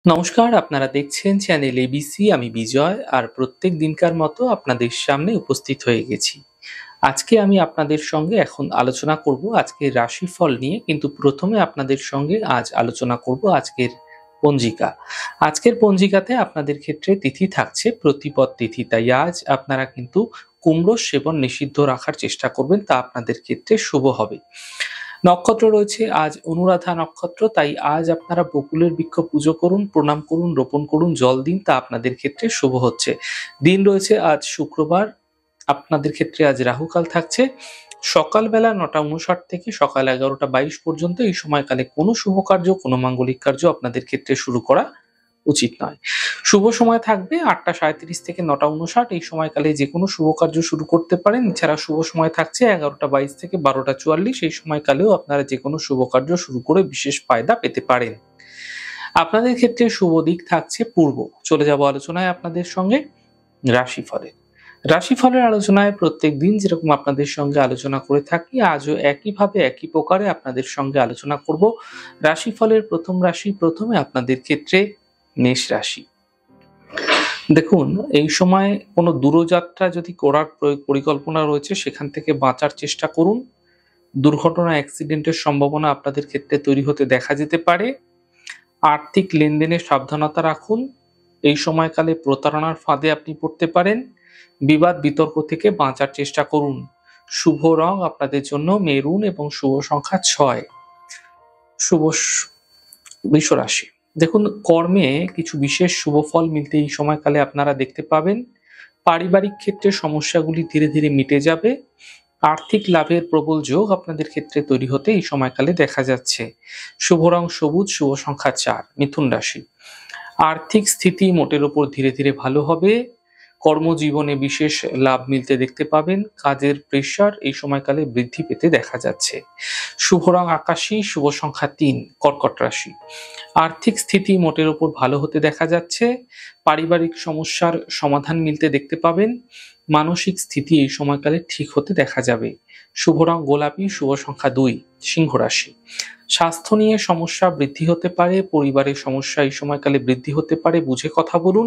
নমস্কার, আপনারা দেখছেন চ্যানেল এবিসি। আমি বিজয় আর প্রত্যেক দিনকার মতো আপনাদের সামনে উপস্থিত হয়ে গেছি। আজকে আমি আপনাদের সঙ্গে এখন আলোচনা করব আজকের রাশিফল নিয়ে, কিন্তু প্রথমে আপনাদের সঙ্গে আজ আলোচনা করব আজকের পঞ্জিকা। আজকের পঞ্জিকাতে আপনাদের ক্ষেত্রে তিথি থাকছে প্রতিপদ তিথি, তাই আজ আপনারা কিন্তু কুমড়ো সেবন নিষিদ্ধ রাখার চেষ্টা করবেন, তা আপনাদের ক্ষেত্রে শুভ হবে। নক্ষত্র রয়েছে আজ অনুরাধা নক্ষত্র, তাই আজ আপনারা বকুলের বৃক্ষ পুজো করুন, প্রণাম করুন, রোপণ করুন, জল দিন, তা আপনাদের ক্ষেত্রে শুভ হচ্ছে। দিন রয়েছে আজ শুক্রবার, আপনাদের ক্ষেত্রে আজ রাহুকাল থাকছে সকালবেলা ৯টা ৫৯ থেকে সকাল ১১টা ২২ পর্যন্ত। এই সময়কালে কোনো শুভ কার্য, কোনো মাঙ্গলিক কার্য আপনাদের ক্ষেত্রে শুরু করা উচিত নয়। শুভ সময় থাকবে ৮টা ৩৭ থেকে ৯টা ৫৯। এই সময়কালে যে কোনো শুভ কার্য শুরু করতে পারেন। এছাড়া শুভ সময় থাকছে ১১টা ২২ থেকে ১২টা ৪৪। এই সময়কালেও আপনারা যে কোনো শুভ কার্য শুরু করে বিশেষ ফায়দা পেতে পারেন। আপনাদের ক্ষেত্রে শুভ দিক থাকছে পূর্ব। চলে যাব আলোচনায় আপনাদের সঙ্গে রাশিফলের। রাশিফলের আলোচনায় প্রত্যেক দিন যেরকম আপনাদের সঙ্গে আলোচনা করে থাকি, আজও একইভাবে একই প্রকারে আপনাদের সঙ্গে আলোচনা করব। রাশিফলের প্রথম রাশি, প্রথমে আপনাদের ক্ষেত্রে মেষ রাশি। দেখুন, এই সময় কোনো দূরযাত্রা যদি করার পরিকল্পনা রয়েছে, সেখান থেকে বাঁচার চেষ্টা করুন। দুর্ঘটনা, অ্যাক্সিডেন্টের সম্ভাবনা আপনাদের ক্ষেত্রে তৈরি হতে দেখা যেতে পারে। আর্থিক লেনদেনে সাবধানতা রাখুন। এই সময়কালে প্রতারণার ফাঁদে আপনি পড়তে পারেন। বিবাদ বিতর্ক থেকে বাঁচার চেষ্টা করুন। শুভ রং আপনাদের জন্য মেরুন এবং শুভ সংখ্যা ৬। শুভ বৃষ রাশি। দেখুন, কর্মে কিছু বিশেষ শুভ ফল মিলতে এই সময়কালে আপনারা দেখতে পাবেন। পারিবারিক ক্ষেত্রে সমস্যাগুলি ধীরে ধীরে মিটে যাবে। আর্থিক লাভের প্রবল যোগ আপনাদের ক্ষেত্রে তৈরি হতে এই সময়কালে দেখা যাচ্ছে। শুভ রং সবুজ, শুভ সংখ্যা ৪। মিথুন রাশি। আর্থিক স্থিতি মোটের উপর ধীরে ধীরে ভালো হবে। কর্মজীবনে বিশেষ লাভ মিলতে দেখতে পাবেন। কাজের প্রেসার এই সময়কালে বৃদ্ধি পেতে দেখা যাচ্ছে। শুভ রং আকাশী, শুভ সংখ্যা ৩। কর্কট রাশি। আর্থিক স্থিতি মোটের উপর ভালো হতে দেখা যাচ্ছে। পারিবারিক সমস্যার সমাধান মিলতে দেখতে পাবেন। মানসিক স্থিতি এই সময়কালে ঠিক হতে দেখা যাবে। শুভ রং গোলাপি, শুভ সংখ্যা ২। সিংহ রাশি। স্বাস্থ্য নিয়ে সমস্যা বৃদ্ধি হতে পারে। পরিবারের সমস্যা এই সময়কালে বৃদ্ধি হতে পারে, বুঝে কথা বলুন।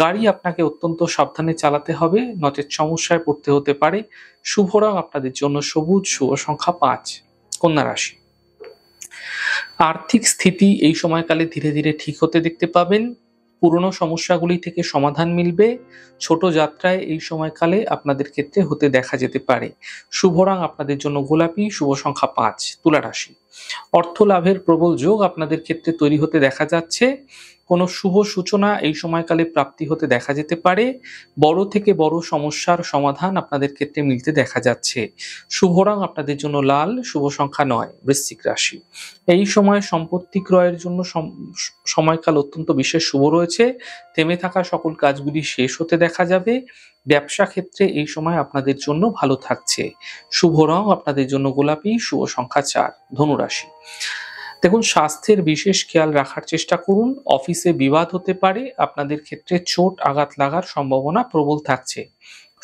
গাড়ি আপনাকে অত্যন্ত সাবধানে চালাতে হবে, নচেৎ সমস্যায় পড়তে হতে পারে। শুভ রং আপনাদের জন্য সবুজ, শুভ সংখ্যা ৫। কন্যা রাশি। আর্থিক স্থিতি এই সময়কালে ধীরে ধীরে ঠিক হতে দেখতে পাবেন। পুরনো সমস্যাগুলি থেকে সমাধান মিলবে। ছোট যাত্রায় এই সময়কালে আপনাদের ক্ষেত্রে হতে দেখা যেতে পারে। শুভ রং আপনাদের জন্য গোলাপি, শুভ সংখ্যা ৫। তুলা রাশি। অর্থ লাভের প্রবল যোগ আপনাদের ক্ষেত্রে তৈরি হতে দেখা যাচ্ছে। কোনো শুভ সূচনা এই সময়কালে প্রাপ্তি হতে দেখা যেতে পারে। বড় থেকে বড় সমস্যার সমাধান আপনাদের ক্ষেত্রে মিলতে দেখা যাচ্ছে। শুভ রং আপনাদের জন্য লাল, শুভ সংখ্যা ৯। বৃশ্চিক রাশি। এই সময় সম্পত্তি ক্রয়ের জন্য সময়কাল অত্যন্ত বিশেষ শুভ রয়েছে। থেমে থাকা সকল কাজগুলি শেষ হতে দেখা যাবে। ব্যবসা ক্ষেত্রে এই সময় আপনাদের জন্য ভালো থাকছে। শুভ রং আপনাদের জন্য গোলাপি, শুভ সংখ্যা ৪। ধনু রাশি। দেখুন, স্বাস্থ্যের বিশেষ খেয়াল রাখার চেষ্টা করুন। অফিসে বিবাদ হতে পারে, আপনাদের ক্ষেত্রে চোট আঘাত লাগার সম্ভাবনা প্রবল থাকছে।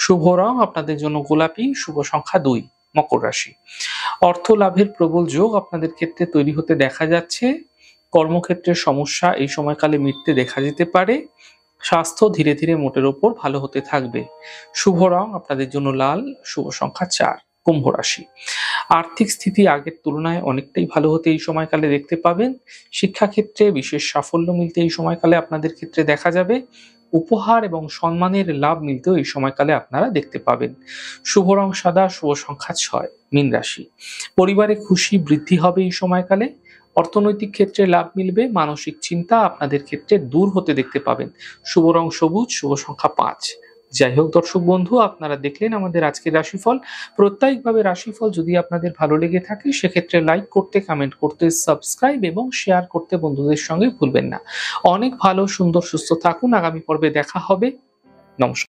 শুভ রং আপনাদের জন্য গোলাপি, শুভ সংখ্যা ২। মকর রাশি। অর্থ লাভের প্রবল যোগ আপনাদের ক্ষেত্রে তৈরি হতে দেখা যাচ্ছে। কর্মক্ষেত্রের সমস্যা এই সময়কালে মিটতে দেখা যেতে পারে। স্বাস্থ্য ধীরে ধীরে মোটের ওপর ভালো হতে থাকবে। শুভ রং আপনাদের জন্য লাল, শুভ সংখ্যা ৪। কুম্ভ রাশি। আর্থিক স্থিতি আগের তুলনায় অনেকটাই ভালো হতে এই সময়কালে দেখতে পাবেন। শিক্ষাক্ষেত্রে বিশেষ সাফল্য মিলতে এই সময়কালে আপনাদের ক্ষেত্রে দেখা যাবে। উপহার এবং সম্মানের লাভ মিলতেও এই সময়কালে আপনারা দেখতে পাবেন। শুভ রং সাদা, শুভ সংখ্যা ৬। মীন রাশি। পরিবারে খুশি বৃদ্ধি হবে এই সময়কালে। অর্থনৈতিক ক্ষেত্রে লাভ মিলবে। মানসিক চিন্তা আপনাদের ক্ষেত্রে দূর হতে দেখতে পাবেন। শুভ রং সবুজ, শুভ সংখ্যা ৫। যাই হোক দর্শক বন্ধু, আপনারা দেখলেন আমাদের আজকের রাশিফল। প্রত্যেকভাবে রাশিফল যদি আপনাদের ভালো লেগে থাকে, সেক্ষেত্রে লাইক করতে, কমেন্ট করতে, সাবস্ক্রাইব এবং শেয়ার করতে বন্ধুদের সঙ্গে ভুলবেন না। অনেক ভালো, সুন্দর, সুস্থ থাকুন। আগামী পর্বে দেখা হবে। নমস্কার।